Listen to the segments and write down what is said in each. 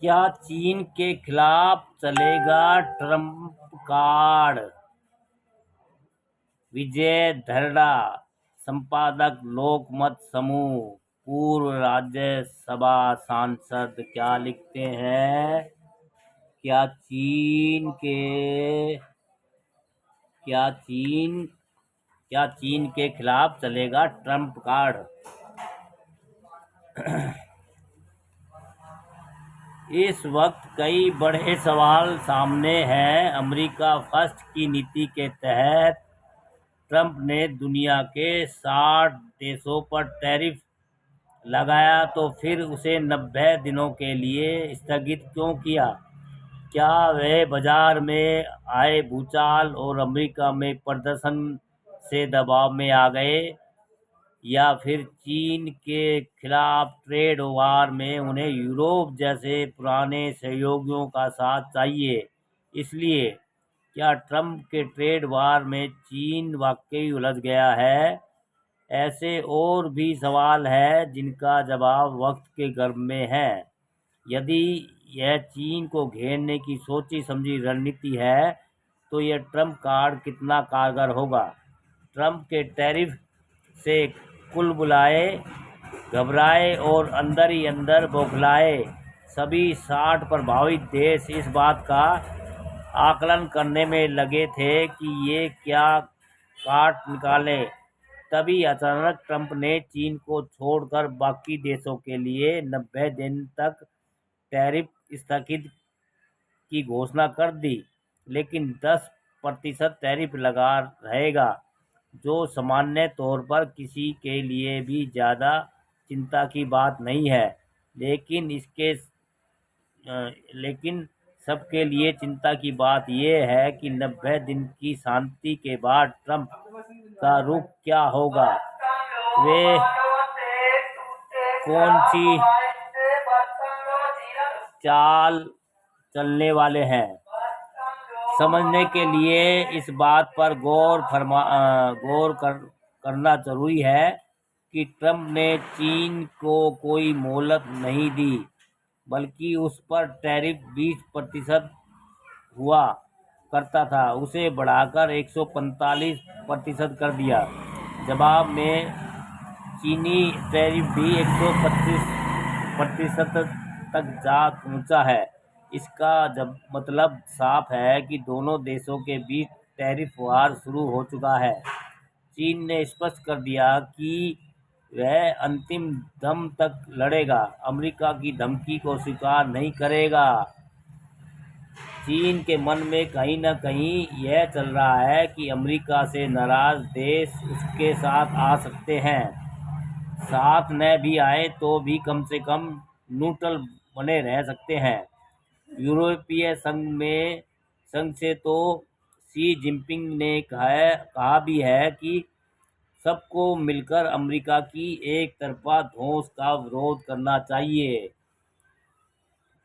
क्या चीन के खिलाफ चलेगा ट्रंप कार्ड? विजय धर्रा, संपादक लोकमत समूह, पूर्व राज्यसभा सांसद, क्या लिखते हैं? क्या चीन के खिलाफ चलेगा ट्रंप कार्ड? इस वक्त कई बड़े सवाल सामने हैं। अमेरिका फर्स्ट की नीति के तहत ट्रंप ने दुनिया के 60 देशों पर टैरिफ लगाया, तो फिर उसे 90 दिनों के लिए स्थगित क्यों किया? क्या वे बाजार में आए भूचाल और अमेरिका में प्रदर्शन से दबाव में आ गए, या फिर चीन के खिलाफ ट्रेड वार में उन्हें यूरोप जैसे पुराने सहयोगियों का साथ चाहिए? इसलिए क्या ट्रंप के ट्रेड वार में चीन वाकई उलझ गया है? ऐसे और भी सवाल हैं जिनका जवाब वक्त के गर्भ में है। यदि यह चीन को घेरने की सोची समझी रणनीति है, तो यह ट्रंप कार्ड कितना कारगर होगा? ट्रंप के टैरिफ से कुल बुलाए, घबराए और अंदर ही अंदर बौखलाए सभी 60 प्रभावित देश इस बात का आकलन करने में लगे थे कि ये क्या काट निकाले। तभी अचानक ट्रंप ने चीन को छोड़कर बाकी देशों के लिए 90 दिन तक टैरिफ स्थगित की घोषणा कर दी। लेकिन 10% टैरिफ लगा रहेगा, जो सामान्य तौर पर किसी के लिए भी ज़्यादा चिंता की बात नहीं है। लेकिन सबके लिए चिंता की बात यह है कि 90 दिन की शांति के बाद ट्रंप का रुख क्या होगा। वे कौन सी चाल चलने वाले हैं? समझने के लिए इस बात पर करना जरूरी है कि ट्रंप ने चीन को कोई मोहलत नहीं दी, बल्कि उस पर टैरिफ 20% हुआ करता था, उसे बढ़ाकर 145% कर दिया। जवाब में चीनी टैरिफ भी 125% तक जा पहुंचा है। इसका मतलब साफ है कि दोनों देशों के बीच टैरिफ वार शुरू हो चुका है। चीन ने स्पष्ट कर दिया कि वह अंतिम दम तक लड़ेगा, अमेरिका की धमकी को स्वीकार नहीं करेगा। चीन के मन में कहीं न कहीं यह चल रहा है कि अमेरिका से नाराज देश उसके साथ आ सकते हैं। साथ न भी आए तो भी कम से कम न्यूट्रल बने रह सकते हैं। यूरोपीय संघ से तो शी जिनपिंग ने कहा भी है कि सबको मिलकर अमेरिका की एक तरफा धौंस का विरोध करना चाहिए।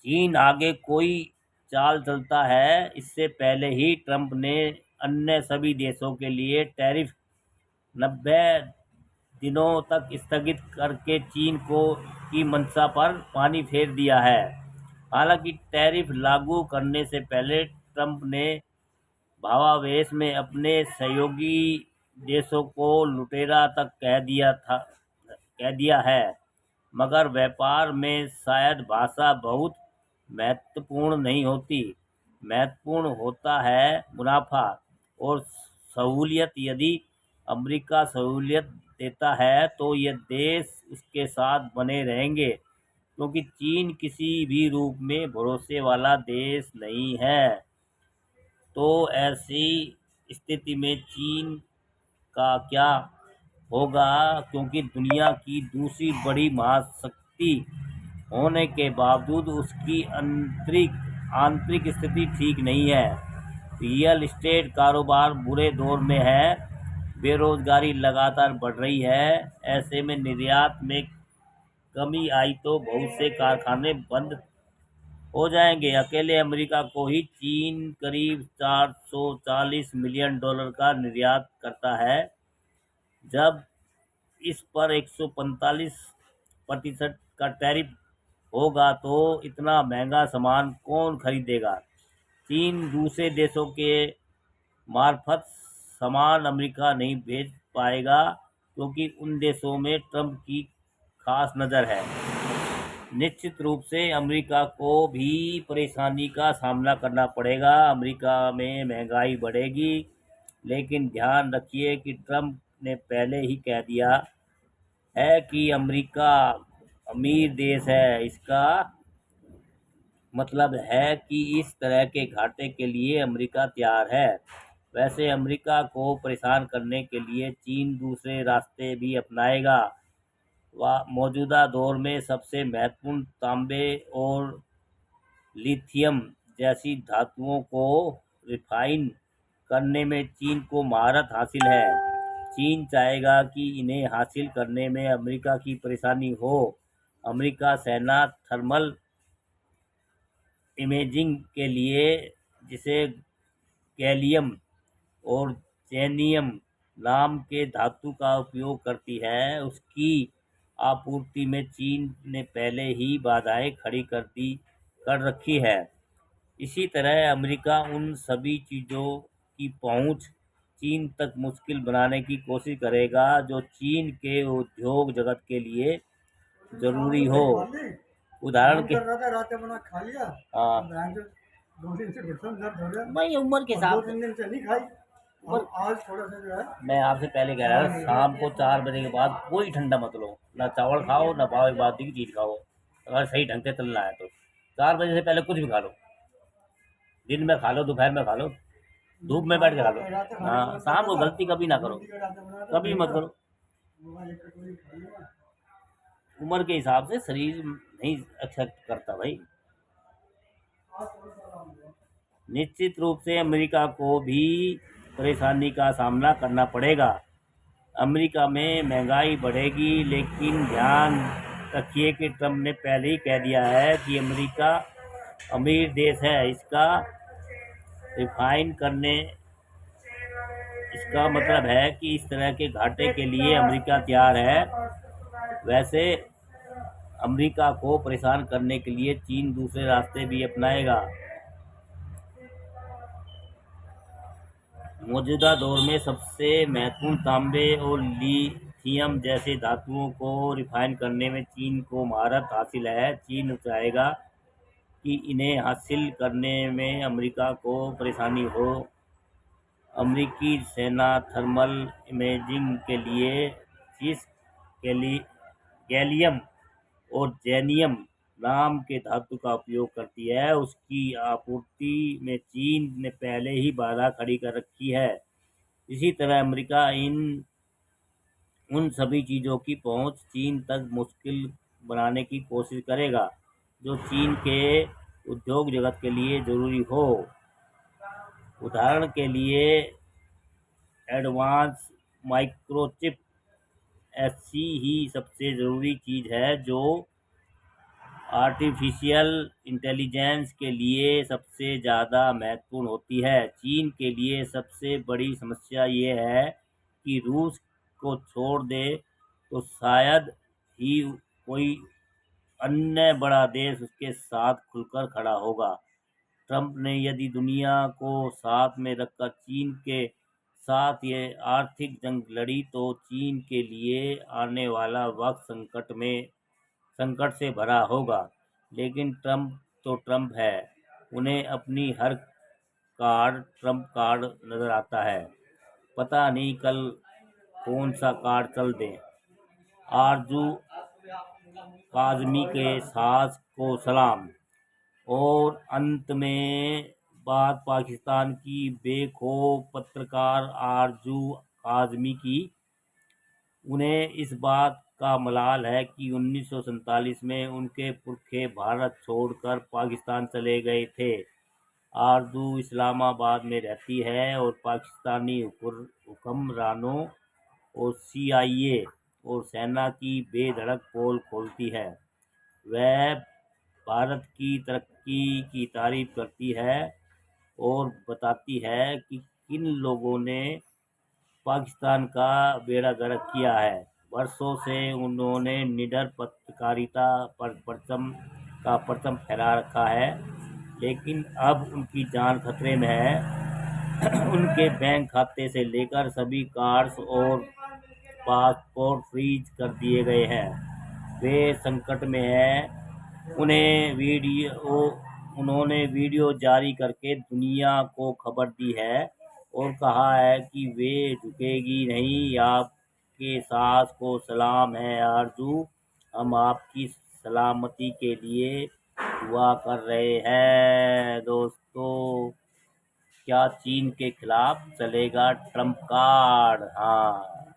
चीन आगे कोई चाल चलता है, इससे पहले ही ट्रंप ने अन्य सभी देशों के लिए टैरिफ 90 दिनों तक स्थगित करके चीन की मंशा पर पानी फेर दिया है। हालांकि टैरिफ लागू करने से पहले ट्रंप ने भावावेश में अपने सहयोगी देशों को लुटेरा तक कह दिया है। मगर व्यापार में शायद भाषा बहुत महत्वपूर्ण नहीं होती। महत्वपूर्ण होता है मुनाफा और सहूलियत। यदि अमेरिका सहूलियत देता है तो ये देश उसके साथ बने रहेंगे, क्योंकि चीन किसी भी रूप में भरोसे वाला देश नहीं है। तो ऐसी स्थिति में चीन का क्या होगा, क्योंकि दुनिया की दूसरी बड़ी महाशक्ति होने के बावजूद उसकी आंतरिक स्थिति ठीक नहीं है। रियल एस्टेट कारोबार बुरे दौर में है, बेरोजगारी लगातार बढ़ रही है। ऐसे में निर्यात में कमी आई तो बहुत से कारखाने बंद हो जाएंगे। अकेले अमेरिका को ही चीन करीब $440 मिलियन का निर्यात करता है। जब इस पर 145% का टैरिफ होगा तो इतना महंगा सामान कौन खरीदेगा। चीन दूसरे देशों के मार्फत सामान अमेरिका नहीं भेज पाएगा क्योंकि उन देशों में ट्रंप की खास नज़र है। निश्चित रूप से अमेरिका को भी परेशानी का सामना करना पड़ेगा। अमेरिका में महंगाई बढ़ेगी, लेकिन ध्यान रखिए कि ट्रंप ने पहले ही कह दिया है कि अमेरिका अमीर देश है। इसका मतलब है कि इस तरह के घाटे के लिए अमेरिका तैयार है। वैसे अमेरिका को परेशान करने के लिए चीन दूसरे रास्ते भी अपनाएगा। मौजूदा दौर में सबसे महत्वपूर्ण तांबे और लिथियम जैसी धातुओं को रिफाइन करने में चीन को महारत हासिल है। चीन चाहेगा कि इन्हें हासिल करने में अमेरिका की परेशानी हो। अमेरिका सेना थर्मल इमेजिंग के लिए जिसे गैलियम और जेनियम नाम के धातु का उपयोग करती है, उसकी आपूर्ति में चीन ने पहले ही बाधाएं खड़ी कर रखी है। इसी तरह अमेरिका उन सभी चीज़ों की पहुंच चीन तक मुश्किल बनाने की कोशिश करेगा जो चीन के उद्योग जगत के लिए ज़रूरी हो। उदाहरण के हाँ, भाई उम्र के हिसाब से आज थोड़ा सा जो है मैं आपसे पहले कह रहा था, शाम को 4 बजे के बाद कोई ठंडा मत लो, ना चावल खाओ ना बात की चीज़ खाओ। अगर सही ढंग से चलना है तो 4 बजे से पहले कुछ भी खा लो, दिन में खा लो, दोपहर में खा लो, धूप में बैठ के खा लो। हाँ, शाम को गलती कभी ना करो, कभी मत करो। उम्र के हिसाब से शरीर नहीं एक्सेप्ट करता भाई। निश्चित रूप से अमेरिका को भी परेशानी का सामना करना पड़ेगा। अमेरिका में महंगाई बढ़ेगी, लेकिन ध्यान रखिए कि ट्रंप ने पहले ही कह दिया है कि अमेरिका अमीर देश है। रिफाइन करने इसका मतलब है कि इस तरह के घाटे के लिए अमेरिका तैयार है। वैसे अमेरिका को परेशान करने के लिए चीन दूसरे रास्ते भी अपनाएगा। मौजूदा दौर में सबसे महत्वपूर्ण तांबे और लिथियम जैसे धातुओं को रिफाइन करने में चीन को महारत हासिल है। चीन चाहेगा कि इन्हें हासिल करने में अमेरिका को परेशानी हो। अमेरिकी सेना थर्मल इमेजिंग के लिए जिस गैलियम और जेनियम नाम के धातु का उपयोग करती है, उसकी आपूर्ति में चीन ने पहले ही बाधा खड़ी कर रखी है। इसी तरह अमेरिका उन सभी चीज़ों की पहुंच चीन तक मुश्किल बनाने की कोशिश करेगा जो चीन के उद्योग जगत के लिए ज़रूरी हो। उदाहरण के लिए एडवांस माइक्रोचिप ऐसी ही सबसे ज़रूरी चीज़ है जो आर्टिफिशियल इंटेलिजेंस के लिए सबसे ज़्यादा महत्वपूर्ण होती है। चीन के लिए सबसे बड़ी समस्या ये है कि रूस को छोड़ दे तो शायद ही कोई अन्य बड़ा देश उसके साथ खुलकर खड़ा होगा। ट्रंप ने यदि दुनिया को साथ में रखकर चीन के साथ ये आर्थिक जंग लड़ी तो चीन के लिए आने वाला वक्त संकट से भरा होगा। लेकिन ट्रंप तो ट्रंप है, उन्हें अपनी हर ट्रंप कार्ड नज़र आता है। पता नहीं कल कौन सा कार्ड चल दे। आरजू काज़मी के सास को सलाम। और अंत में बात पाकिस्तान की बेखौफ पत्रकार आरजू काज़मी की। उन्हें इस बात का मलाल है कि 1947 में उनके पुरखे भारत छोड़कर पाकिस्तान चले गए थे। आरजू इस्लामाबाद में रहती है और पाकिस्तानी हुक्मरानों और CIA और सेना की बेधड़क पोल खोलती है। वह भारत की तरक्की की तारीफ करती है और बताती है कि किन लोगों ने पाकिस्तान का बेड़ा गर्क किया है। वर्षों से उन्होंने निडर पत्रकारिता पर परचम का परचम फहरा रखा है, लेकिन अब उनकी जान खतरे में है। उनके बैंक खाते से लेकर सभी कार्ड्स और पासपोर्ट फ्रीज कर दिए गए हैं। वे संकट में हैं। उन्होंने वीडियो जारी करके दुनिया को खबर दी है और कहा है कि वे झुकेगी नहीं। आपके सास को सलाम है आरजू, हम आपकी सलामती के लिए दुआ कर रहे हैं। दोस्तों, क्या चीन के खिलाफ चलेगा ट्रम्प कार्ड? हाँ,